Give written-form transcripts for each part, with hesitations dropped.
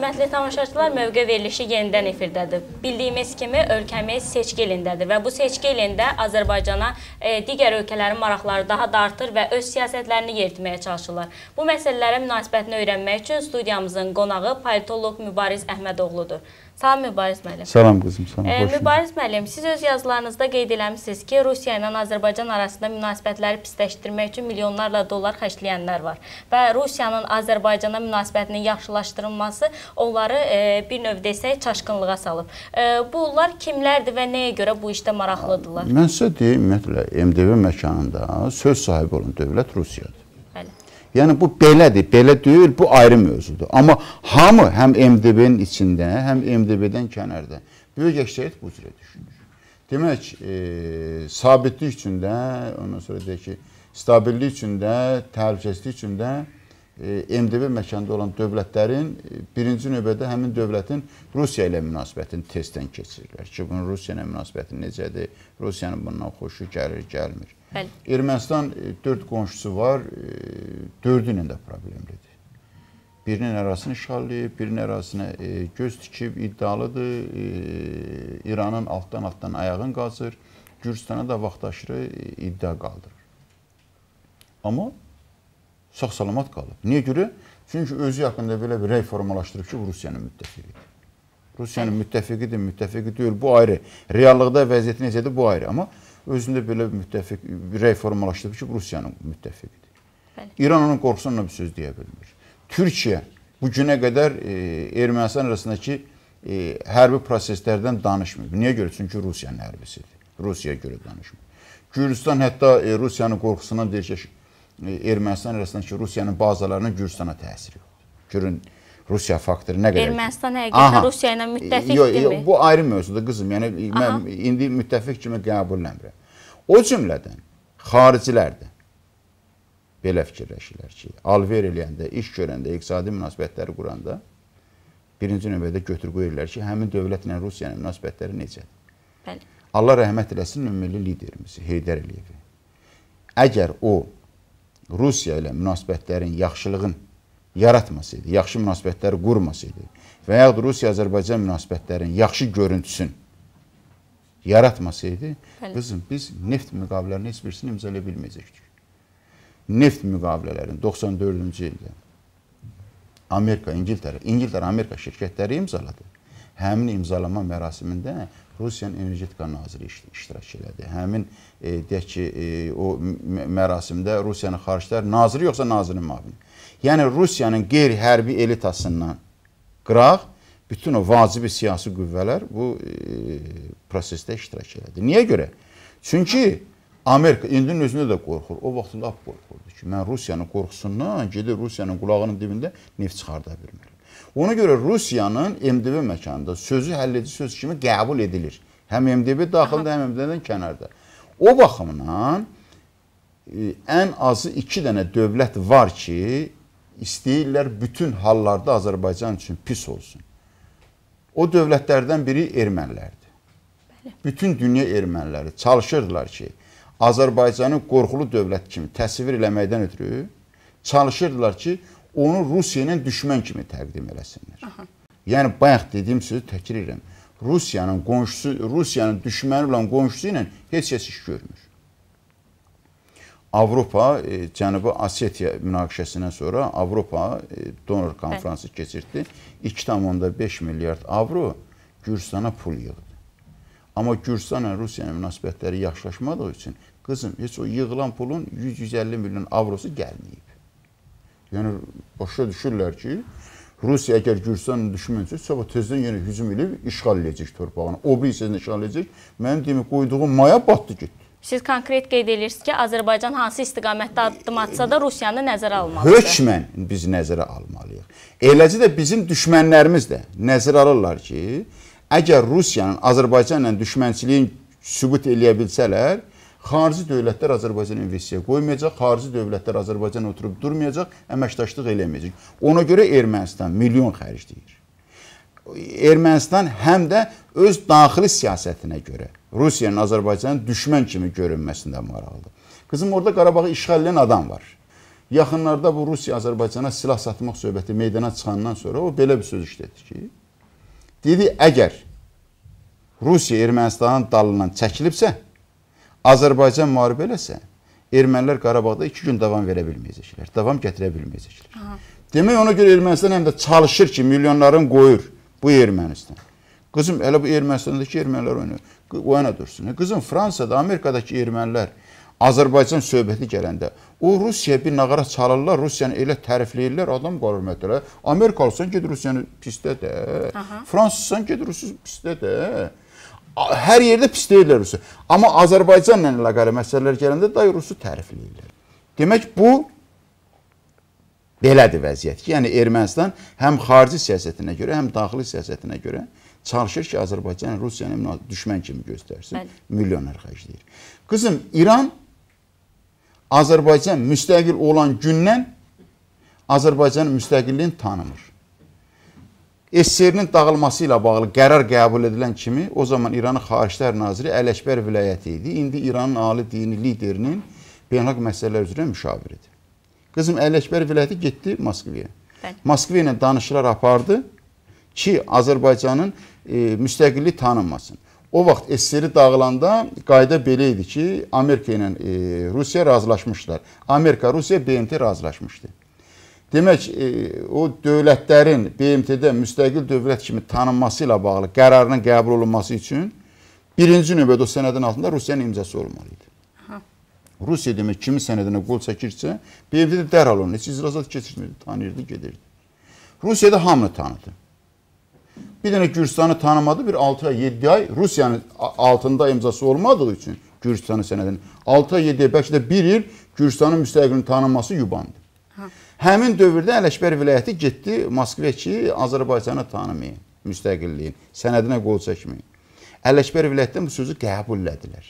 Hörmətli tamaşaçılar, mövqe verilişi yenidən efirdədir. Bildiyimiz kimi ölkəmiz seçki ilindədir və bu seçki ilində Azərbaycana digər ölkələrin maraqları daha da artır və öz siyasətlərini yeritməyə çalışırlar. Bu məsələlərə münasibətini öyrənmək üçün studiyamızın qonağı politoloq Mübariz Əhmədoğludur. Salam Mübariz müəllim. Salam qızım, salam. Mübariz müəllim, siz öz yazılarınızda qeyd eləmişsiniz ki, Rusiya ilə Azərbaycan arasında münasibətləri pisləşdirmək üçün milyonlarla dollar xərcləyənlər var və Rusiyanın Azərbaycana münasibətinin yaxşılaşdırılması onları bir növ desək çaşqınlığa salıb. Bunlar kimlərdir və nəyə görə bu işdə maraqlıdırlar? Mən sizə deyim, ümumiyyətlə, MDB məkanında söz sahibi olan dövlət Rusiyadır. Yəni bu belədir, belə deyil, bu ayrı mövzudur. Amma hamı həm MDB-nin içində, həm MDB-dən kənarda böyük əksəriyyət bu cürə düşünür. Demək, sabitlik üçün də, ondan sonra deyək ki, stabillik üçün də, təhlükəsizlik üçün də MDB məkanda olan dövlətlərin birinci növbədə həmin dövlətin Rusiya ilə münasibətini testdən keçirirlər ki, bunun Rusiya ilə münasibəti necədir, Rusiyanın bundan xoşu gəlir, gəlmir. Ermənistan 4 qonşusu var, 4-ü ilə də problemlidir. Birinin ərazisini işğallayıb, birinin ərazisinə göz tikib, iddialıdır, İranın altdan ayağın qazır, Gürcistana da vaxtaşırı iddia qaldırır. Amma sağ-salamat qalıb. Niyə görə? Çünki özü haqqında belə bir rəy formalaşdırıb ki, bu Rusiyanın müttəfiqidir. Rusiyanın müttəfiqidir, müttəfiqi deyil, bu ayrı. Reallıqda vəziyyəti necədir, bu ayrı. Amma özündə belə müttəfiq bir rəy formalaşdırıb ki, Rusiyanın müttəfiqidir. İran onun qorxusundan bir söz deyə bilmir. Türkiyə bu günə qədər Ermənistan arasındakı hərbi proseslərdən danışmır. Niyə görə? Çünki Rusiyanın hərbisidir. Rusiyaya görə danışmır. Gürcistan hətta Rusiyanın qorxusundan deyir ki, Ermənistan arasındakı Rusiyanın bazalarının Gürcistana təsiri yoxdur. Görün, Rusiya faktoru nə qədər... Ermənistan həqiqətən Rusiya ilə müttəfiqdirmi? Bu ayrı mövzudur, qızım. Yəni, mən indi müttəfiq kimi qəbulləmirəm. O cümlədən xaricilər də belə fikirləşirlər ki, alver eləyəndə, iş görəndə, iqtisadi münasibətləri quranda birinci növbədə götür-qoyurlar ki, həmin dövlətlə Rusiyanın münasibətləri necədir? Allah rəhmət eləsin ümummilli liderimiz Heydər Əliyevi. Əgər o Rusiya ilə münasibətlərin yaxşılığın yaratmasaydı, yaxşı münasibətləri qurmasaydı və yaxud Rusiya-Azərbaycan münasibətlərin yaxşı görüntüsün yaratmasaydı, qızım, biz neft müqavilərini heç birisini imzalaya bilməyəcəkdik. Neft müqavilələrin 94-cü ildə Amerika, İngiltərə-Amerika şirkətləri imzaladı. Həmin imzalama mərasimində Rusiyanın energetika naziri iştirak elədi. Həmin, deyək ki, o mərasimdə Rusiyanın xariclər naziri yoxsa nazirinin müavini. Yəni, Rusiyanın qeyri-hərbi elitasından qıraq, bütün o vacibi siyasi qüvvələr bu prosesdə iştirak elədi. Niyə görə? Çünki Amerika indinin özündə də qorxur. O vaxt lap qorxurdu ki, mən Rusiyanın qorxusundan gedir Rusiyanın qulağının dibində neft çıxarda bilmirəm. Ona görə Rusiyanın MDB məkanında sözü həlledici söz kimi qəbul edilir. Həm MDB daxilində, həm MDB-dən kənarda. O baxımdan ən azı 2 dənə dövlət var ki, istəyirlər bütün hallarda Azərbaycan üçün pis olsun. O dövlətlərdən biri ermənilərdir. Bütün dünya erməniləri çalışırdılar ki, Azərbaycanı qorxulu dövlət kimi təsvir eləməkdən ötürü çalışırdılar ki, onu Rusiya ilə düşmən kimi təqdim eləsinlər. Yəni, bayaq dediyim sözü təkrar edirəm. Rusiyanın düşməni olan qonşusu ilə heç kəs iş görmür. Avropa, Cənubi Osetiya münaqişəsindən sonra Avropa donor konfransı keçirdi. 2,5 milyard avro Gürcistana pul yığdı. Amma Gürcistanla Rusiyanın münasibətləri yaxşılaşmadığı üçün, qızım, heç o yığılan pulun 100-150 milyon avrosu gəlməyib. Yəni, başa düşürlər ki, Rusiya əgər Gürcistanın düşmənçisi, sabah tezdən yenə hücum edib, işğal edəcək torpağını. O bir hissəsini işğal edəcək. Mənim demək, qoyduğum maya batdı getdi. Siz konkret qeyd edirsiniz ki, Azərbaycan hansı istiqamətdə addım atsa da Rusiyanı nəzərə almalıdır. Hökmən biz nəzərə almalıyıq. Eləcə də bizim düşmənlərimiz də nəzərə alırlar ki, əgər Rusiyanın Azərbaycanla düşmənçiliyin sübut eləyə bilsələr, xarici dövlətlər Azərbaycan investisiya qoymayacaq, xarici dövlətlər Azərbaycan oturub durmayacaq, əməkdaşlıq eləməyəcək. Ona görə Ermənistan milyon xərcləyir. Ermənistan həm də öz daxili siyasətinə görə Rusiyanın Azərbaycanın düşmən kimi görünməsində maraqlıdır. Qızım, orada Qarabağı işğal edən adam var. yaxınlarda bu Rusiya Azərbaycana silah satmaq söhbəti meydana çıxandan sonra o belə bir söz işlədi ki, dedi, əgər Rusiya Ermənistanın dalından çəkilibsə, Azərbaycan müharibə eləsə, ermənilər Qarabağda 2 gün davam verə bilməyəcəklər, davam gətirə bilməyəcəklər. Demək, ona görə Ermənistan həm də çalışır ki, milyonların qoyur bu Ermənistan. Qızım, elə bu Ermənistandakı ermənilər oyana dursun. Qızım, Fransada, Amerikadakı ermənilər Azərbaycan söhbəti gələndə o Rusiya bir nağara çalırlar, Rusiyanı elə tərifləyirlər, adam qalır mətələ. Amerikalısan, ged Rusiyanı pisdə də. Fransızsan, ged Rusiyanı pisdə də. Hər yerdə pisləyirlər Rusu. Amma Azərbaycanla əlaqəli məsələlər gələndə dahi Rusu tərifləyirlər. Demək, bu belədir vəziyyət ki, yəni Ermənistan həm xarici siyasətinə görə, həm daxili siyasətinə görə çalışır ki, Azərbaycan Rusiyanı düşmən kimi göstərsin, milyonlar xərcləyir. Qızım, İran Azərbaycan müstəqil olan gündən Azərbaycanın müstəqilliyini tanımır. SSR-nin dağılması ilə bağlı qərar qəbul edilən kimi o zaman İranın Xariclər Naziri Ələkbər vilayəti idi. İndi İranın ali dini liderinin beynəlxalq məsələlər üzrə müşaviridir. Qızım, Ələkbər vilayəti getdi Moskvaya. Moskva ilə danışıqlar apardı ki, Azərbaycanın müstəqilliyi tanınmasın. O vaxt SSR dağılanda qayda belə idi ki, Amerika ilə Rusiya razılaşmışlar. Amerika, Rusiya, BMT razılaşmışdı. Demək, o dövlətlərin BMT-də müstəqil dövlət kimi tanınması ilə bağlı qərarının qəbul olunması üçün birinci növbədə o sənədin altında Rusiyanın imzası olmalıydı. Rusiya demək, kimin sənədinə qol çəkirsə, BMT-də dərhal onu heç icrazat keçirmirdi, tanıyırdı, gedirdi. Rusiyada hamını tanıdı. Bir dənə Gürcistanı tanımadı, bir 6 ay, 7 ay Rusiyanın altında imzası olmadığı üçün Gürcistanın sənədinin 6 ay, 7 ay, bəlkə də 1 il Gürcistanın müstəqilliğini tanınması yubandı. Həmin dövrdə Ələkbər vilayəti getdi Moskvaya ki, Azərbaycanı tanımayın, müstəqilliyin, sənədinə qol çəkməyin. Ələkbər vilayətdən bu sözü qəbul elədilər.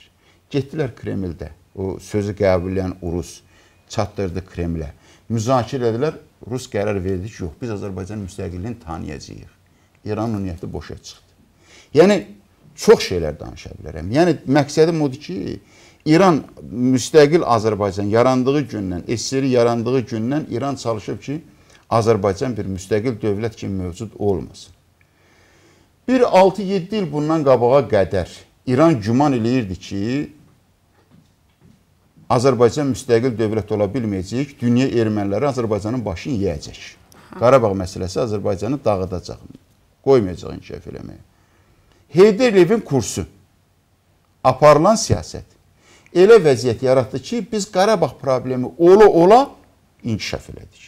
Getdilər Kremldə, o sözü qəbul edən Urus çatdırdı Kremlə. Müzakirə edilər, Rus qərar verdi ki, yox, biz Azərbaycanın müstəqilliyini tanıyacağıq. İranın niyyəti boşa çıxdı. Yəni, çox şeylər danışa bilərəm. Yəni, məqsədim odur ki, İran müstəqil Azərbaycan yarandığı gündən, SSR yarandığı gündən İran çalışıb ki, Azərbaycan bir müstəqil dövlət kimi mövcud olmasın. Bir 6-7 il bundan qabağa qədər İran güman eləyirdi ki, Azərbaycan müstəqil dövlət ola bilməyəcək, dünya erməniləri Azərbaycanın başını yeyəcək. Qarabağ məsələsi Azərbaycanı dağıdacaq, qoymayacaq inkişaf eləməyə. Heydər Əliyevin kursu, aparılan siyasət elə vəziyyət yaratdı ki, biz Qarabağ problemi ola-ola inkişaf elədik.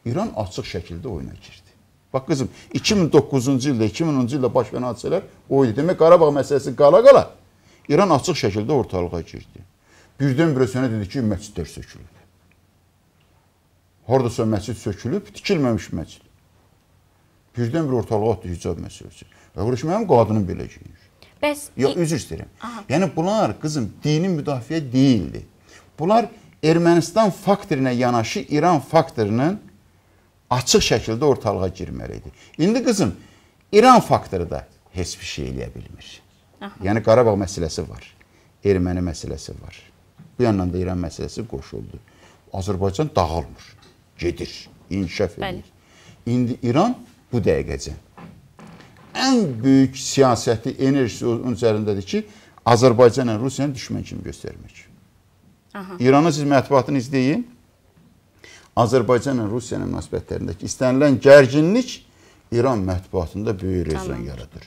İran açıq şəkildə oyuna girdi. Bax qızım, 2009-cu ildə, 2010-cu ildə baş verən hadisələr o idi. Demək, Qarabağ məsələsi qala-qala İran açıq şəkildə ortalığa girdi. Birdən-birə sənə dedi ki, məscidlər sökülüb. Haradasa məscid sökülüb, tikilməmiş məscid. Birdən-birə ortalığa atdı hicab məsələsi. Qardaş, mənim qadının belə giyinir. Üzr istəyirəm. Yəni, bunlar, qızım, dini müdafiə deyildi. Bunlar Ermənistan faktorinə yanaşı İran faktorunun açıq şəkildə ortalığa girməli idi. İndi, qızım, İran faktoru da heç bir şey eləyə bilmir. Yəni, Qarabağ məsələsi var, erməni məsələsi var. Bu yandan da İran məsələsi qoşuldu. Azərbaycan dağılmır, gedir, inkişaf edir. İndi İran bu dəqiqəcə ən böyük siyasəti, enerjisi onun üzərindədir ki, Azərbaycanla Rusiyanı düşmən kimi göstərmək. İranın siz mətbuatını izləyin. Azərbaycanla Rusiyanın münasibətlərindəki istənilən gərginlik İran mətbuatında böyük rezon yaradır.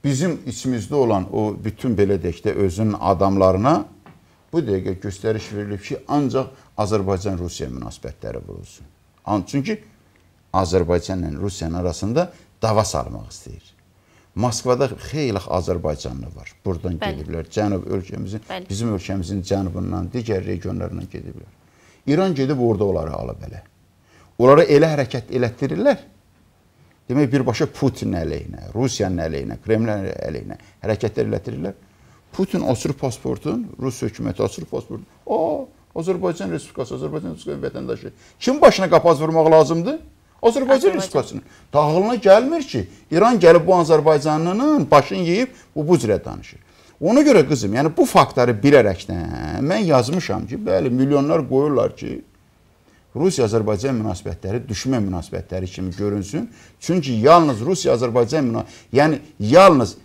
Bizim içimizdə olan o bütün belə deyək də özünün adamlarına bu dəqiqə göstəriş verilib ki, ancaq Azərbaycan-Rusiya münasibətləri vurulsun. Çünki Azərbaycanla Rusiyanın arasında dava salmaq istəyir. Moskvada xeyli Azərbaycanlı var. Buradan gediblər. Cənub ölkəmizin, bizim ölkəmizin cənubundan, digər regionlarından gediblər. İran gedib orada onları alıb elə. Onlara elə hərəkət elətdirirlər. Demək, birbaşa Putin əleyhinə, Rusiyanın əleyhinə, Kremlin əleyhinə hərəkətlər elətdirirlər. Putin açır pasportun, Rus hökuməti açır pasportun. Azərbaycan Respublikası, Azərbaycan Respublikası vətəndaşı. Kim başına qapaz vurmaq lazımdır? Azərbaycan Respublikasının. Dağılına gəlmir ki, İran gəlib bu Azərbaycanlının başını yeyib, bu cürə danışır. Ona görə qızım, yəni bu faktları bilərəkdən mən yazmışam ki, bəli, milyonlar qoyurlar ki, Rusiya-Azərbaycan münasibətləri düşmən münasibətləri kimi görünsün. Çünki yalnız Rusiya-Azərbaycan yəni yalnız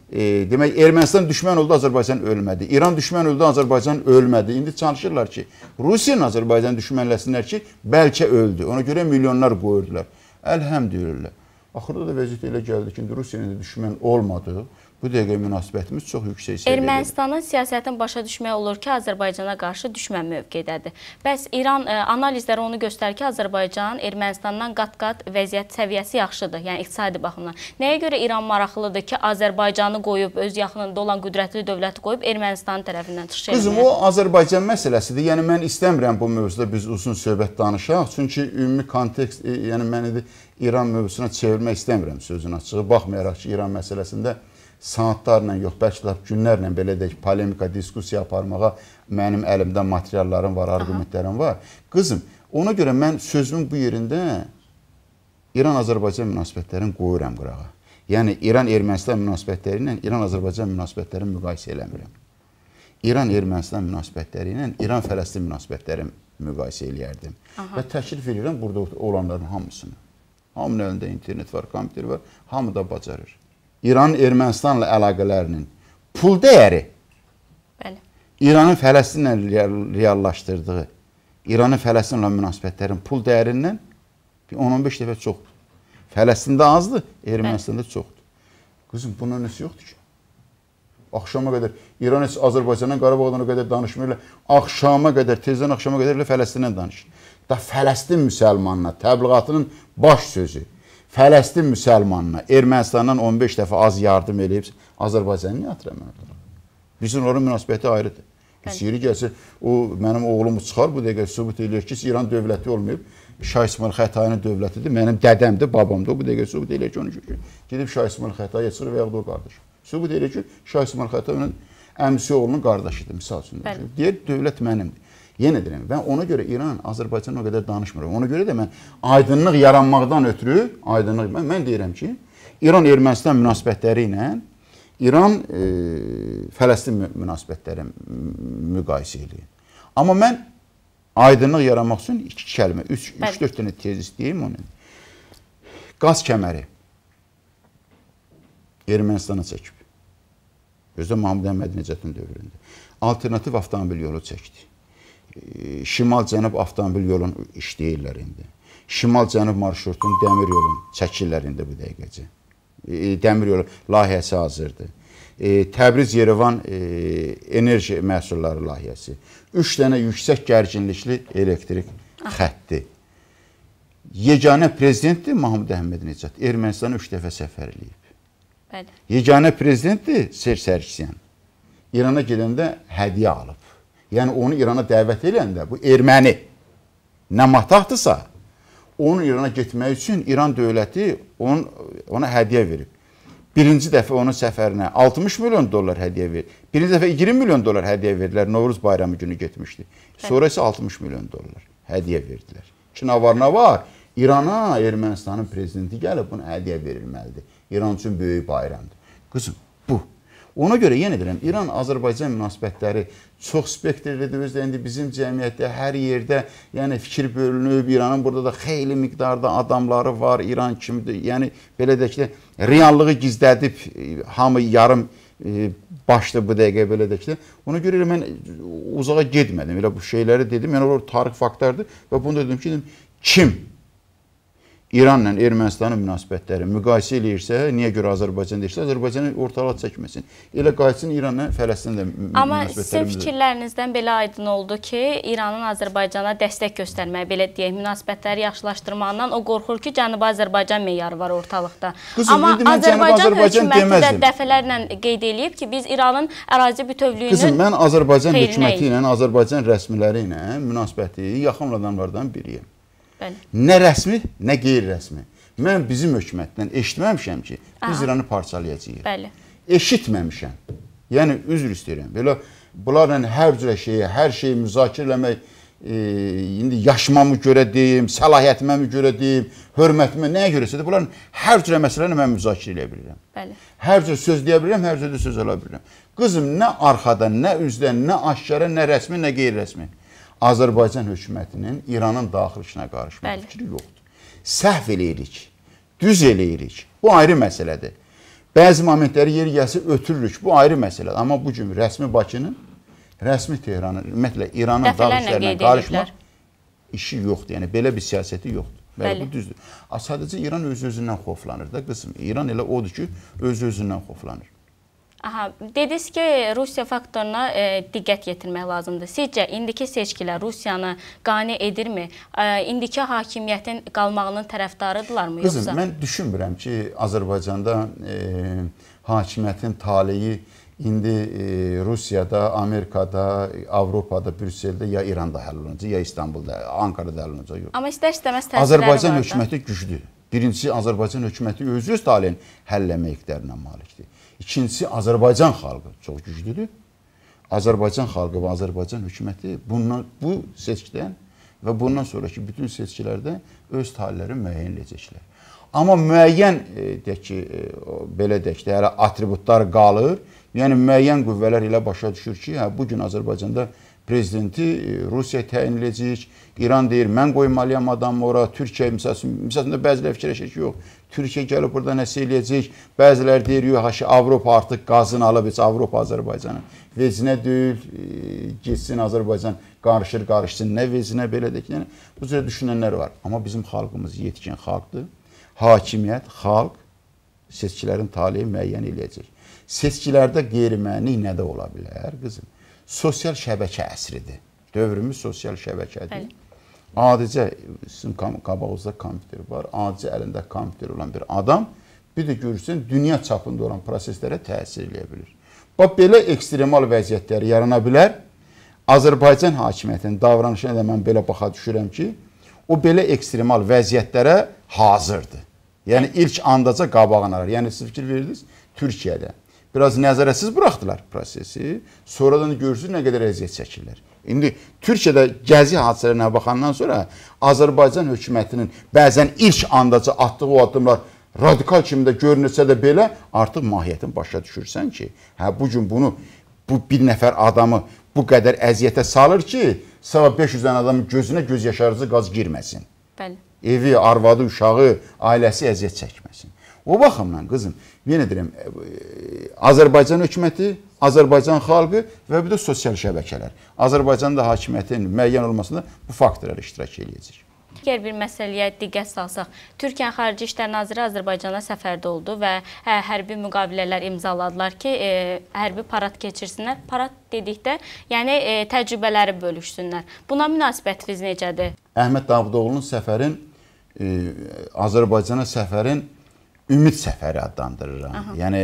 demək Ermənistan düşmən oldu, Azərbaycan ölmədi. İran düşmən oldu, Azərbaycan ölmədi. İndi çalışırlar ki, Rusiyanın Azərbaycan düşmənləsinlər ki, bəlkə öldü. Ona görə milyonlar qoyurdular. Əlhəmdülillah. Axırda da vəziyyət elə gəldi ki, Rusiyanın düşmən olmadı. Bu dəqiqə münasibətimiz çox yüksək səviyyədə. Ermənistanın siyasətini başa düşmək olur ki, Azərbaycana qarşı düşmən mövqedədir. Bəs İran analizləri onu göstərir ki, Azərbaycan Ermənistandan qat-qat vəziyyət səviyyəsi yaxşıdır, yəni iqtisadi baxımdan. Nəyə görə İran maraqlıdır ki, Azərbaycanı qoyub, öz yaxınında olan qüdrətli dövləti qoyub Ermənistanın tərəfindən çıxış etməyə? Qızım, o Azərbaycan məsələsidir. Yəni, mən istəmirəm bu mövzuda biz uzun söhbət danışaq. Çünki ümumi kontekst, yəni mən İran mövzusuna çevirmək istəmirəm sözün açığı. Baxmayaraq ki, İran məsələsində saatlarla yox, bəlkə də günlərlə belə deyək, polemika, diskusiya aparmağa mənim əlimdə materiallarım var, argumentlərim var. Qızım, ona görə mən sözümün bu yerində İran-Azərbaycan münasibətlərini qoyuram qırağa. Yəni, İran-Ermənistan münasibətləri ilə İran-Azərbaycan münasibətlərini müqayisə eləmirəm. İran-Ermənistan münasibətləri ilə İran-Fələstin münasibətləri müqayisə eləyərdim. Və təklif edirəm burada olanların hamısını. Hamının əlində internet var, kompüter var, hamı da bacarır. İran-Ermənistanla əlaqələrinin pul dəyəri, İranın Fələstinlə reallaşdırdığı, İranın Fələstinlə münasibətlərin pul dəyərindən 10-15 dəfə çoxdur. Fələstində azdır, Ermənistanda çoxdur. Qızım, bunun nəsi yoxdur ki? Axşama qədər, İran heç Azərbaycandan, Qarabağdan o qədər danışmırlar. Axşama qədər, tezdən axşama qədər Fələstindən danışır. Da Fələstin müsəlmanına, təbliğatının baş sözü, Fələstin müsəlmanına Ermənistandan 15 dəfə az yardım eləyib, Azərbaycanı niyə atırır? Bizim onun münasibəti ayrıdır. Yeri gəlsə, mənim oğlumu çıxar, bu dəqiqə sübut edir ki, İran dövləti olmayıb, Şah İsmail Xətainin dövlətidir, mənim dədəmdir, babamdır, bu dəqiqə sübut edir ki, onu gedib Şah İsmail Xətaya çıxır və yaxud o qardaş. Sübut edir ki, Şah İsmail Xətayının əmsi oğlunun qardaşıdır, misal üçün. Deyir, dövlət mənimdir. Yenə deyirəm, və ona görə İran, Azərbaycan o qədər danışmıram. Ona görə də mən aydınlıq yaranmaqdan ötürü, mən deyirəm ki, İran-Ermənistan münasibətləri ilə İran-Fələstin münasibətləri müqayisə edir. Amma mən aydınlıq yaranmaq üçün 2 kəlmə, 3-4 dənə tezis deyim onun. Qaz kəməri Ermənistana çəkib. Özdə Mahmud Əhməd Necətin dövründə. Alternativ avtomobil yolu çəkdi. Şimal-Cənub avtomobil yolun işləyirlər indi. Şimal-Cənub marşrutun dəmir yolun çəkirlər indi bu dəqiqəcə. Dəmir yolu layihəsi hazırdır. Təbriz-Yerevan enerji məhsulları layihəsi. 3 dənə yüksək gərginlikli elektrik xətti. Yeganə prezidentdir Mahmud Əhməd Necət. Ermənistana 3 dəfə səfər eləyib. Yeganə prezidentdir Serj Sərkisyan. İrana gedəndə hədiyyə alıb. Yəni, onu İrana dəvət edəndə, bu erməni nə mataqdırsa, onun İrana getmək üçün İran dövləti ona hədiyyə verib. Birinci dəfə onun səfərinə 60 milyon dollar hədiyyə verib. Birinci dəfə 20 milyon dollar hədiyyə verdilər, Novruz bayramı günü getmişdi. Sonra isə 60 milyon dollar hədiyyə verdilər. Ki, nə var? İrana Ermənistanın prezidenti gəlib, buna hədiyyə verilməlidir. İran üçün böyük bayramdır. Qızım, bu. Ona görə yenə deyirəm, İran-Azərbaycan münasibətləri çox spektrlidir. Özdə indi bizim cəmiyyətdə hər yerdə fikir bölünüb, İranın burada da xeyli miqdarda adamları var, İran kimidir. Yəni, belə deyək ki, reallığı gizlədib, hamı yarım başlı bu dəqiqə belə deyək ki. Ona görə mən uzağa getmədim, elə bu şeyləri dedim, yəni o tarix faktlardır və bunu dedim ki, kim İranla Ermənistanın münasibətləri müqayisə eləyirsə, niyə görə Azərbaycan deyirsə, Azərbaycanı ortalığa çəkməsin. Elə qayıtsın İranla Fələstinlə münasibətləri. Amma sizin fikirlərinizdən belə aydın oldu ki, İranın Azərbaycana dəstək göstərməyə, belə deyək, münasibətləri yaxşılaşdırmağından o qorxur ki, Cənubi Azərbaycan meyarı var ortalıqda. Amma Azərbaycan hökuməti də dəfələrlə qeyd eləyib ki, biz İranın ərazi bütövlüyünün Qızım, mən Azərbaycan hökuməti ilə, Azərbaycan rəsmiləri ilə münasibəti yaxın adamlardan biriyəm. Nə rəsmi, nə qeyri-rəsmi. Mən bizim hökumətdən eşitməmişəm ki, biz İranı parçalayacağıq. Eşitməmişəm. Yəni, üzr istəyirəm. Belə, bunlarla hər cürə şeyi, hər şeyi müzakirə eləmək, indi yaşımamı görə deyim, səlahiyyətimə görə deyim, hörmətimə, nəyə görəsə də, bunların hər cürə məsələlə mən müzakirə eləyə bilirəm. Hər cürə söz deyə bilirəm, hər cürə söz ala bilirəm. Qızım, nə arxada, nə üzdən, nə aşkara, nə rəsmi, nə qeyri-rəsmi. Azərbaycan hökumətinin İranın daxili işinə qarışmaq fikri yoxdur. Səhv eləyirik, düz eləyirik. Bu ayrı məsələdir. Bəzi momentləri yer gəlsə ötürürük. Bu ayrı məsələdir. Amma bu gün rəsmi Bakının, rəsmi Tehranın, ümumiyyətlə İranın daxili işlərinə qarışmaq işi yoxdur. Yəni belə bir siyasəti yoxdur. Bəli, bu düzdür. Sadəcə İran öz-özündən xoflanır da qızım. İran elə odur ki, öz-özündən xoflanır. Aha, dediniz ki, Rusiya faktoruna diqqət yetirmək lazımdır. Sizcə, indiki seçkilər Rusiyanı qane edirmi? İndiki hakimiyyətin qalmağının tərəfdarıdırlarmı? Qızım, mən düşünmürəm ki, Azərbaycanda hakimiyyətin taleyi indi Rusiyada, Amerikada, Avropada, Brüsseldə ya İranda həll olunacaq, ya İstanbulda, Ankara'da həll olunacaq. Amma istər-istəməz təsirləri var da. Azərbaycan hökuməti güclüdür. Birincisi, Azərbaycan hökuməti öz taleyini həlləmə iqtidarına malikdir. İkincisi, Azərbaycan xalqı çox güclüdür. Azərbaycan xalqı və Azərbaycan hökuməti bu seçkidən və bundan sonraki bütün seçkilərdə öz taleylərini müəyyən edəcəklər. Amma müəyyən, deyək ki, belə deyək ki, atributlar qalır. Yəni, müəyyən qüvvələr ilə başa düşür ki, bugün Azərbaycanda prezidenti Rusiya təyin edəcək, İran deyir, mən qoymalıyam adamı ora, Türkiyə, misalında bəziləri fikirləşir ki, yox, Türkiyə gəlib burada nəsə eləyəcək, bəziləri deyir, yox, Avropa artıq qazını alıb, Avropa Azərbaycanın vecinə deyil, geçsin Azərbaycan qarışsın, nə vecinə, belə deyək, yəni, bu cürə düşünənlər var. Amma bizim xalqımız yetkin xalqdır, hakimiyyət, xalq seçkilərin taleyi müəyyən eləyəcək. Seçkilərdə qeyri-müəyyənlik nədə ola bilər, qızım? Sosial şəbəkə əsridir. Dövrümüz sosial şəbəkədir. Adicə, sizin qabağınızda kompüter var, adicə əlində kompüter olan bir adam, bir də görürsən, dünya çapında olan proseslərə təsir eləyə bilir. Bax, belə ekstremal vəziyyətləri yarana bilər. Azərbaycan hakimiyyətinin davranışına da mən belə baxa düşürəm ki, o belə ekstremal vəziyyətlərə hazırdır. Yəni, ilk andaca qabağına alır. Yəni, siz fikir verirsiniz, Türkiyədə. Biraz nəzarətsiz buraxdılar prosesi. Sonradan görürsünüz nə qədər əziyyət çəkirlər. İndi Türkiyədə gəzi hadisələrinə baxandan sonra Azərbaycan hökumətinin bəzən ilk andaca atdığı o addımlar radikal kimi də görünürsə də belə artıq mahiyyətini başa düşürsən ki, bugün bunu bu bir nəfər adamı bu qədər əziyyətə salır ki, sabah 500 dənə adamın gözünə göz yaşarıcı qaz girməsin. Bəli. Evi, arvadı, uşağı, ailəsi əziyyət çəkməsin. O baxımdan, qızım, yenə deyirəm, Azərbaycan hökuməti, Azərbaycan xalqı və bir də sosial şəbəkələr. Azərbaycanda hakimiyyətin müəyyən olmasında bu faktorlar iştirak edəcək. Digər bir məsələyə diqqət salsaq, Türkiyənin Xarici İşlər Naziri Azərbaycana səfərdə oldu və hərbi müqavilələr imzaladılar ki, hərbi parad keçirsinlər. Parad dedikdə, yəni təcrübələri bölüşsünlər. Buna münasibətiniz necədir? Əhməd Davutoğlu'nun səfərin, Azərbaycana səfərin ümid səfəri adlandırıram. Yəni,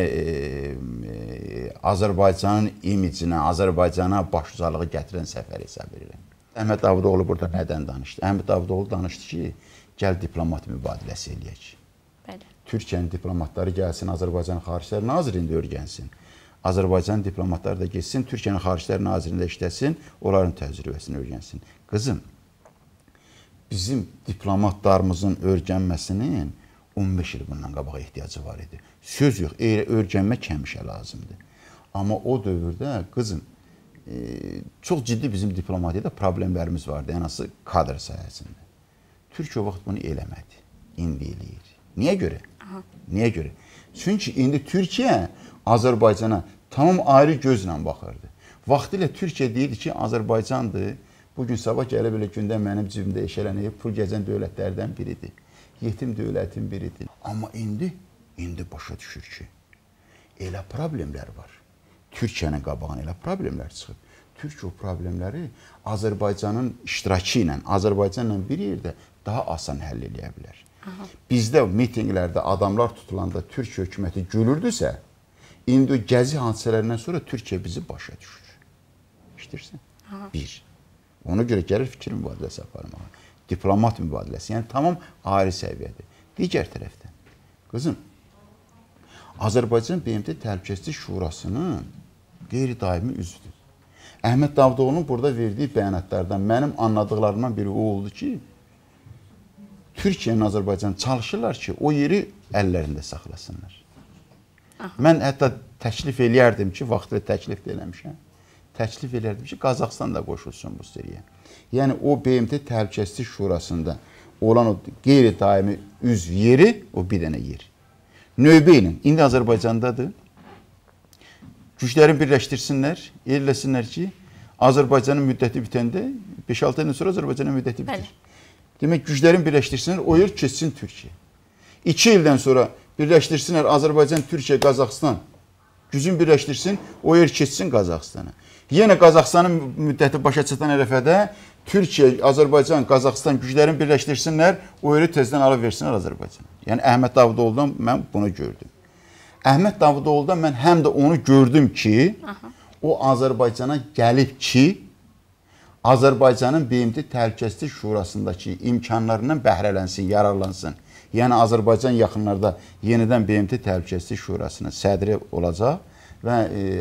Azərbaycanın imicinə, Azərbaycana başucalığı gətirən səfəri hesab edirəm. Əhməd Davutoğlu burada nədən danışdı? Əhməd Davutoğlu danışdı ki, gəl diplomat mübadiləsi eləyək. Türkiyənin diplomatları gəlsin, Azərbaycan Xarici İşlər Nazirliyində öyrənsin. Azərbaycan diplomatları da geçsin, Türkiyənin Xarici İşlər Nazirliyində işləsin, onların təcrübəsini öyrənsin. Qızım, bizim diplomatlarımızın öyrənməsinin 15 il bundan qabağa ehtiyacı var idi. Söz yox, öyrənmək həmişə lazımdır. Amma o dövrdə, qızım, çox ciddi bizim diplomatiyada problemlərimiz vardı, ən azı kadr sahəsində. Türkiyə o vaxt bunu eləmədi, indi eləyir. Niyə görə? Niyə görə? Çünki indi Türkiyə Azərbaycana tamam ayrı gözlə baxırdı. Vaxtilə Türkiyə deyirdi ki, Azərbaycandır, bugün sabah gəlib elə gündə mənim cibimdə eşələnəyib, pul gəzən dövlətlərdən biridir. Yetim dövlətin biridir. Amma indi başa düşür ki, elə problemlər var. Türkiyənin qabağına elə problemlər çıxıb. Türkiyə o problemləri Azərbaycanın iştirakı ilə, Azərbaycanla bir yerdə daha asan həll eləyə bilər. Bizdə mitinqlərdə adamlar tutulanda Türkiyə hökuməti gülürdüsə, indi o gəzi hadisələrindən sonra Türkiyə bizi başa düşür. İştirsən? Bir. Ona görə gəlir fikir mübadiləsi aparmağa. Diplomat mübadiləsi, yəni tamam ayrı səviyyədir. Digər tərəfdən, qızım, Azərbaycan BMT Təhlükəsizlik Şurasının qeyri-daimi üzvüdür. Əhməd Davutoğlu'nun burada verdiyi bəyanatlardan mənim anladıqlarımdan biri o oldu ki, Türkiyənin Azərbaycan çalışırlar ki, o yeri əllərində saxlasınlar. Mən hətta təklif eləyərdim ki, vaxtıyla təklif də eləmişəm. təklif edirdim ki, Qazaxıstan da qoşulsun bu seriyə. Yəni o BMT Təhlükəsizlik Şurasında olan o qeyri-daimi üzv yeri, o bir dənə yer. Növbə ilə, indi Azərbaycandadır. Güclərini birləşdirsinlər, eləsinlər ki, Azərbaycanın müddəti bitəndə 5-6 aydan sonra Azərbaycanın müddəti bitir. Demək, güclərini birləşdirsinlər, o yer keçsin Türkiyə. 2 ildən sonra birləşdirsinlər Azərbaycan, Türkiyə, Qazaxıstan. Gücün birləşdirsin, o yer keçsin Qazaxıstana. Yenə Qazaxıstanın müddəti başa çatan ərəfədə Türkiyə, Azərbaycan, Qazaxıstan güclərini birləşdirsinlər, o yeri tezdən alıb versinlər Azərbaycana. Yəni Əhməd Davutoğlu'dan mən bunu gördüm. Əhməd Davutoğlu'dan mən həm də onu gördüm ki, o Azərbaycana gəlib ki, Azərbaycanın BMT Təhlükəsizlik Şurasındakı imkanlarından bəhrələnsin, yararlansın. Yəni Azərbaycan yaxınlarda yenidən BMT Təhlükəsizlik Şurasının sədri olacaq və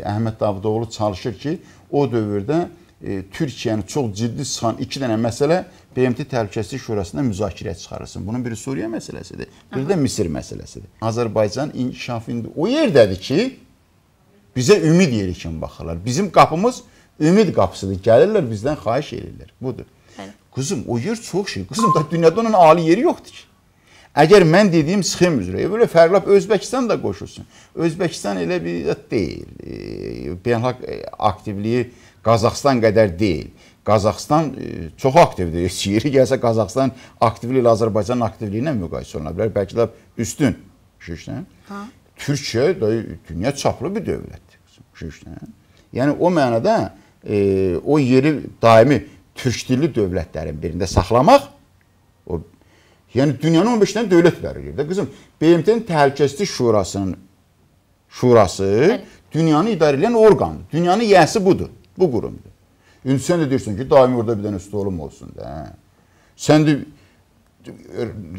Əhməd Davutoğlu çalışır ki, o dövrdə Türkiyəni çox ciddi sıxan 2 dənə məsələ BMT Təhlükəsizlik Şurasında müzakirəyə çıxarılsın. Bunun biri Suriya məsələsidir, biri də Misir məsələsidir. Azərbaycan inkişafı indi o yerdədir ki, bizə ümid yeri kimi baxırlar. Bizim qapımız ümid qapısıdır. Gəlirlər, bizdən xahiş edirlər. Budur. Qızım, o yer çox şey. Qızım, da dünyada onun ali yeri yoxdur ki. Əgər mən dediyim sxem üzrə, belə fərqli, Özbəkistan da qoşulsun. Özbəkistan elə bir deyil. Beynəlxalq aktivliyi Qazaxıstan qədər deyil. Qazaxıstan çox aktivdir. Yeri gəlsə Qazaxıstan aktivliyi ilə Azərbaycanın aktivliyi ilə müqayisə oluna bilər. Bəlkə də üstün. Türkiyə dünya çaplı bir dövlətdir. Yəni o mənada o yeri daimi türk dilli dövlətlərin birində saxlamaq, yəni dünyanın 15 dənə dövlət verir. Qızım, BMT-nin Təhlükəsizlik Şurası dünyanı idarə edən orqandır. Dünyanın yiyəsi budur, bu qurumdur. İndi sən də deyirsən ki, daimi orada bir dənə stolum olsun da. Sən də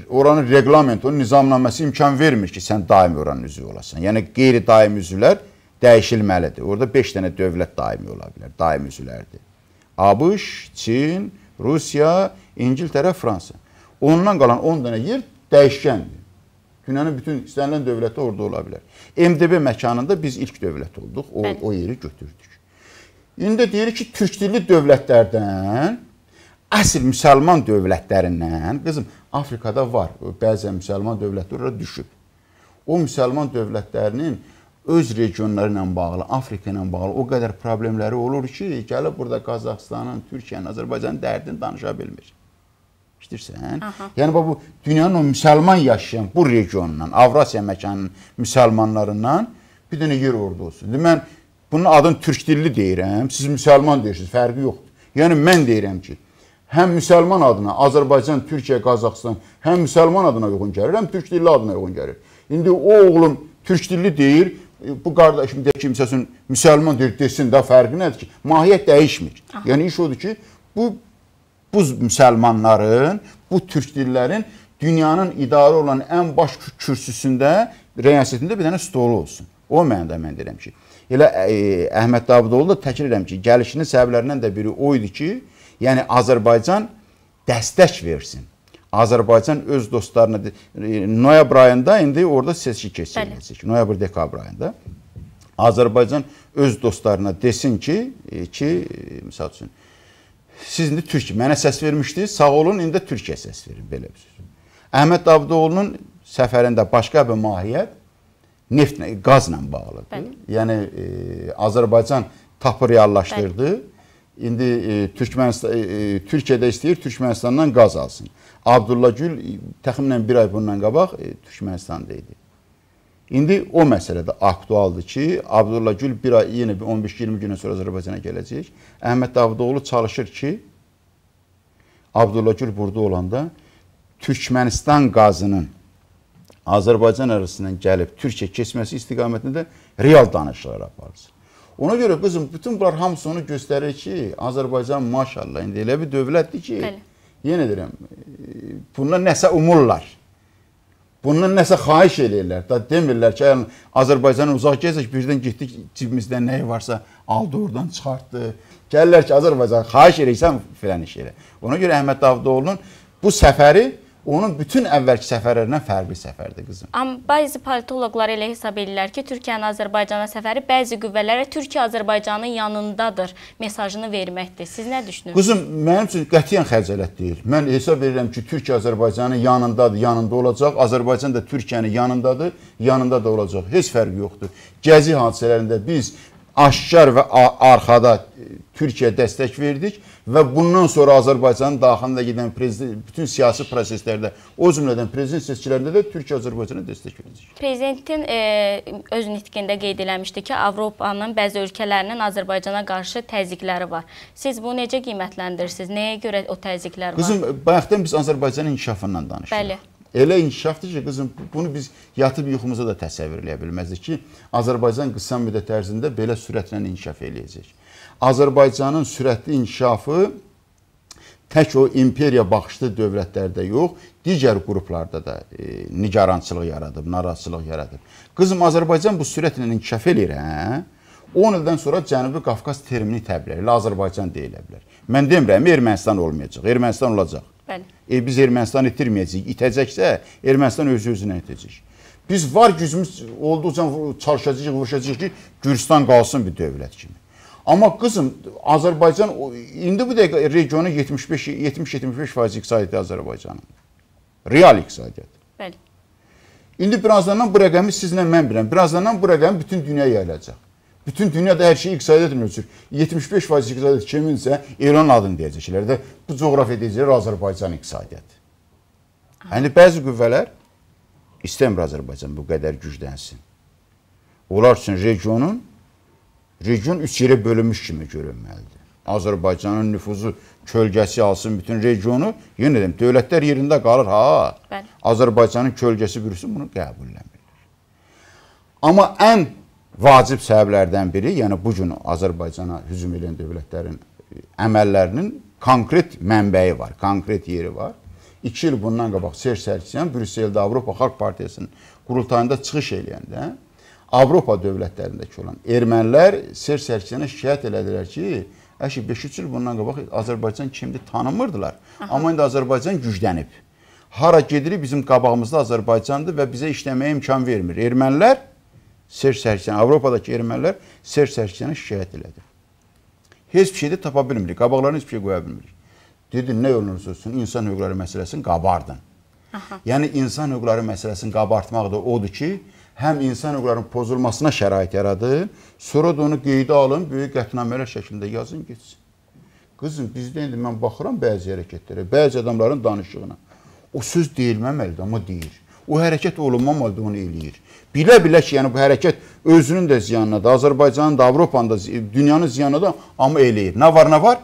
oranın reglamenti, onun nizamnaməsi imkan vermir ki, sən daimi oranın üzvü olasan. Yəni qeyri-daimi üzvlər dəyişilməlidir. Orada 5 dənə dövlət daimi ola bilər, daimi üzvlərdir. ABŞ, Çin, Rusiya, İngiltərə, Fransa. Ondan qalan 10 dənə yer dəyişkəndir. Dünyanın bütün istənilən dövləti orada ola bilər. MDB məkanında biz ilk dövlət olduq, o yeri götürdük. İndi deyirik ki, türk dilli dövlətlərdən, əsl müsəlman dövlətlərindən, qızım, Afrikada var, bəzən müsəlman dövlətləri orada düşüb. O müsəlman dövlətlərinin öz regionları ilə bağlı, Afrika ilə bağlı o qədər problemləri olur ki, gəlib burada Qazaxıstanın, Türkiyənin, Azərbaycanın dərdini danışa bilmir. İştirsən? Yəni, bu dünyanın o müsəlman yaşayan bu regionundan, Avrasiya məkanının müsəlmanlarından bir dənə yer orada olsun. Mən bunun adını türk dilli deyirəm, siz müsəlman deyirsiniz, fərqi yoxdur. Yəni, mən deyirəm ki, həm müsəlman adına Azərbaycan, Türkiyə, Qazaxıstan, həm müsəlman adına uyğun gəlir, həm türk dilli adına uyğun gəlir. İndi o oğlum türk dilli deyir, bu qardaşım deyir ki, müsəlman deyir, desin də fərqi nədir ki? Mahiyyət dəyişmir. Yəni, iş odur ki, bu müsəlmanların, bu türk dillərin dünyanın idarə olan ən baş kürsüsündə, rəyasətində bir dənə stolu olsun. O mənada mən deyirəm ki, elə Əhməd Davutoğlu da təkrar edirəm ki, gəlişinin səbəblərindən də biri o idi ki, yəni Azərbaycan dəstək versin. Azərbaycan öz dostlarına, noyabr ayında indi orada seçki keçiriləcək. Noyabr-dekabr ayında. Azərbaycan öz dostlarına desin ki, misal üçün, siz indi Türkiyə, mənə səs vermişdiniz, sağ olun, indi Türkiyə səs verin, belə bir söz. Əhməd Davutoğlu'nun səfərində başqa bir mahiyyət neft, qazla bağlıdır. Yəni, Azərbaycan tapı reallaşdırdı. İndi Türkiyədə istəyir, Türkmenistandan qaz alsın. Abdullah Gül təxminən bir ay bundan qabaq Türkmenistanda idi. İndi o məsələ də aktualdır ki, Abdullah Gül bir ay, yenə 15-20 gündən sonra Azərbaycana gələcək. Əhməd Davutoğlu çalışır ki, Abdullah Gül burada olanda Türkmenistan qazının Azərbaycan arasından gəlib Türkiyə keçməsi istiqamətində real danışıqlar aparılsın. Ona görə qızım, bütün bunlar hamısı onu göstərir ki, Azərbaycan maşallah indi elə bir dövlətdir ki, yenə deyirəm, bundan nəsə umurlar. Bundan nəsə xahiş eləyirlər. Da demirlər ki, Azərbaycanın uzaq gəzək, birdən getdik, cibimizdən nəyi varsa aldı, oradan çıxartdı. Gəlirlər ki, Azərbaycan xahiş eləyirsən filan iş elə. Ona görə Əhməd Davutoğlu'nun bu səfəri onun bütün əvvəlki səfərlərindən fərqli səfərdir qızım. Amma bəzi politoloqlar elə hesab edirlər ki, Türkiyənin Azərbaycana səfəri bəzi qüvvələrə Türkiyə Azərbaycanın yanındadır mesajını verməkdir. Siz nə düşünürsünüz? Qızım, mənim üçün qətiyyən xəcalət deyil. Mən hesab edirəm ki, Türkiyə Azərbaycanın yanındadır, yanında olacaq. Azərbaycan da Türkiyənin yanındadır, yanında da olacaq. Heç fərqi yoxdur. Gəzi hadisələrində biz aşkar və arxada Türkiyə dəstək verdik və bundan sonra Azərbaycanın daxilində gedən bütün siyasi proseslərdə, o cümlədən prezident seçkilərində də Türkiyə Azərbaycana dəstək verəcək. Prezidentin öz nitqində qeyd eləmişdi ki, Avropanın bəzi ölkələrinin Azərbaycana qarşı təzyiqləri var. Siz bunu necə qiymətləndirirsiniz? Nəyə görə o təzyiqlər var? Qızım, bayaqdan biz Azərbaycanın inkişafından danışırıq. Bəli. Elə inkişafdır ki, qızım, bunu biz yatıb yuxumuza da təsəvvür eləyə bilməzdik ki, Azərbaycan qısa müddət ərzində belə sürətlə inkişaf eləyəcək. Azərbaycanın sürətli inkişafı tək o imperiya baxışlı dövlətlərdə yox, digər qruplarda da nigarançılıq yaradıb, narazıçılıq yaradıb. Qızım, Azərbaycan bu sürətlə inkişaf eləyir, hə? 10 ildən sonra Cənubi Qafqaz termini təbliğ ilə Azərbaycan deyilə bilər. Mən demirəm, Ermənistan olmayacaq, Ermənistan olacaq. Bəli. Biz Ermənistan itirməyəcəyik, itəcəksə Ermənistan özü-özünə itəcək. Biz var gücümüz olduqca çalışacağıq, vuruşacağıq ki, Gürcistan qalsın bir dövlət kimi. Amma qızım, Azərbaycan, indi bu dəqiqə regionun 70-75% iqtisadiyyatı Azərbaycanın. Real iqtisadiyyat. Bəli. İndi birazdan bu rəqəmi sizlə mən biləm. Birazdan bu rəqəmi bütün dünyaya yayılacaq. Bütün dünyada hər şey iqtisadiyyatla ölçür. 75% iqtisadiyyat kiminsə İran adını deyəcəklər də bu coğrafiya deyəcəklər Azərbaycan iqtisadiyyatı. Yəni bəzi qüvvələr istəmir Azərbaycan bu qədər güclənsin. Onlar üçün region 3 yerə bölünmüş kimi görünməlidir. Azərbaycanın nüfuzu kölgəsi alsın bütün regionu, yenə deyim, dövlətlər yerində qalır, ha. Bəli. Azərbaycanın kölgəsi bürüsün, bunu qəbulləmirlər. Amma ən vacib səbəblərdən biri, yəni bu gün Azərbaycana hücum edən dövlətlərin əməllərinin konkret mənbəyi var, konkret yeri var. 2 il bundan qabaq Serj Sərkisyan Brüsseldə Avropa Xalq Partiyasının qurultayında çıxış eləyəndə Avropa dövlətlərindəki olan ermənilər Serj Sərkisyana şikayət elədilər ki, 5-3 il bundan qabaq Azərbaycan kimdir tanımırdılar. Amma indi Azərbaycan güclənib. Hara gedirik bizim qabağımızda Azərbaycandır və bizə işləməyə imkan vermir. Ermənilər Serj Sərkisyan, Avropadakı ermənilər Serj Sərkisyana şikayət elədi. Heç bir şey də tapa bilmirik, qabaqlarına heç bir şey qoya bilmirik. Dedi, nə olursa olsun, insan hüquqları məsələsini qabardın. Yəni, insan hüquqları məsələsini qabartmaq da odur ki, həm insan hüquqlarının pozulmasına şərait yaradır, sonra da onu qeydə alın, böyük qətnamələr şəklində yazın, geçsin. Qızım, bizdə indi mən baxıram bəzi hərəkətlərə, bəzi adamların danışığına. O söz deyilməməlidir, amma deyir. O hərəkət olunmamalıdır, onu eləyir. Bilə-bilə ki, yəni bu hərəkət özünün də ziyanınadır, Azərbaycanın da, Avropanın da, dünyanın ziyanınadır, amma eləyir. Nə var, nə var?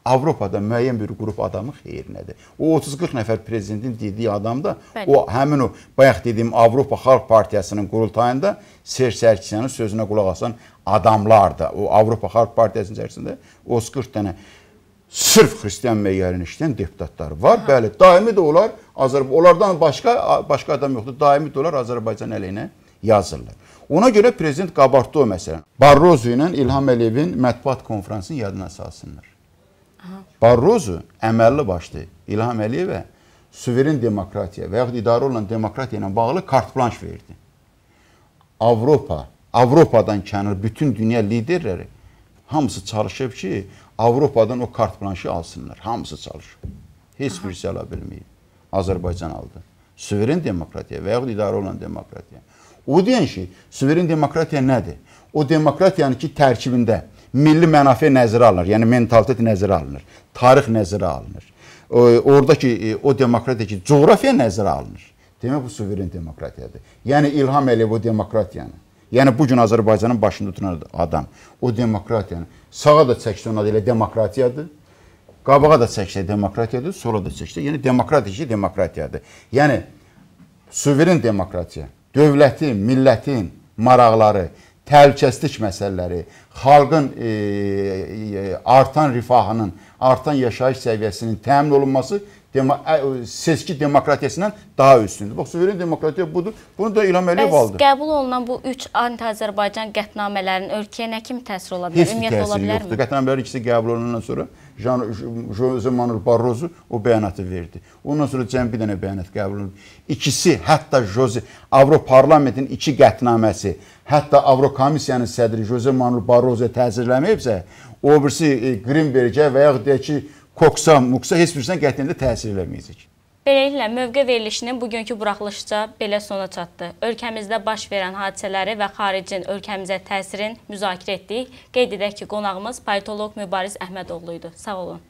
Avropada müəyyən bir qrup adamın xeyrinədir. O 30-40 nəfər prezidentin dediyi adam da, o həmin o bayaq dediyim Avropa Xalq Partiyasının qurultayında Serj Sərkisyanın sözünə qulaq asan adamlar da, o Avropa Xalq Partiyasının içərisində 30-40 dənə sırf xristiyan məyyarını işləyən deputatlar var. Bəli, daimi də onlar, onlardan başqa adam yoxdur, daimi də onlar Azərbaycan əleyhinə yazırlar. Ona görə prezident qabartdı o məsələni. Barroso ilə İlham Əliyevin mətbuat konferansını yadına salsınlar. Barroso əməlli başlı İlham Əliyevə suveren demokratiya və yaxud idarə olunan demokratiya ilə bağlı kart blanş verdi. Avropadan kənar bütün dünya liderləri hamısı çalışıb ki, Avropadan o kart blanşı alsınlar. Hamısı çalışıb. Heç birisi ala bilməyib. Azərbaycan aldı. Suveren demokratiya və yaxud idarə olunan demokratiya. O deyən ki, suveren demokratiya nədir? O demokratiyanın ki, tərkibində milli mənafe nəzərə alınır, yəni mentalitet nəzərə alınır, tarix nəzərə alınır. Oradakı o demokratiya ki, coğrafiya nəzərə alınır. Demək, bu suveren demokratiyadır. Yəni, İlham Əliyev o demokratiyanı, yəni bugün Azərbaycanın başında tutan adam, o demokratiyanı sağa da çəksə ona deyil, demokratiyadır, qabağa da çəksə demokratiyadır, sola da çəksə, yəni demokratiyadır. Yəni, suveren demokratiya, dövlətin, millətin maraqları, təhlükəsizlik məsələləri, xalqın artan rifahının, artan yaşayış səviyyəsinin təmin olunması seçki demokratiyasından daha üstündür. Bax, suveren demokratiya budur. Bunu da İlham Əliyev aldı. Qəbul olunan bu 3 anti-Azərbaycan qətnamələrinin ölkəyə nə kimi təsir ola bilər? Ümumiyyətlə ola bilərmi? Qətnamələrin ikisi qəbul olunandan sonra José Manuel Barroso o bəyanatı verdi. Ondan sonra cəmi bir dənə bəyanat qəbul olundu. İkisi, hətta Avroparlamentin 2 qətnaməsi, hətta Avrokomissiyanın sədri José Manuel Barroso təsirləməyibsə, o birisi Greenbergə və yaxud deyək ki, Koksa, Muksa heç birisindən qətiyyəndə təsir eləməyəcək. Beləliklə, mövqe verilişinin bugünkü buraxılışca belə sona çatdı. Ölkəmizdə baş verən hadisələri və xaricin ölkəmizə təsirin müzakirə etdik. Qeyd edək ki, qonağımız politoloq Mübariz Əhmədoğlu idi. Sağ olun.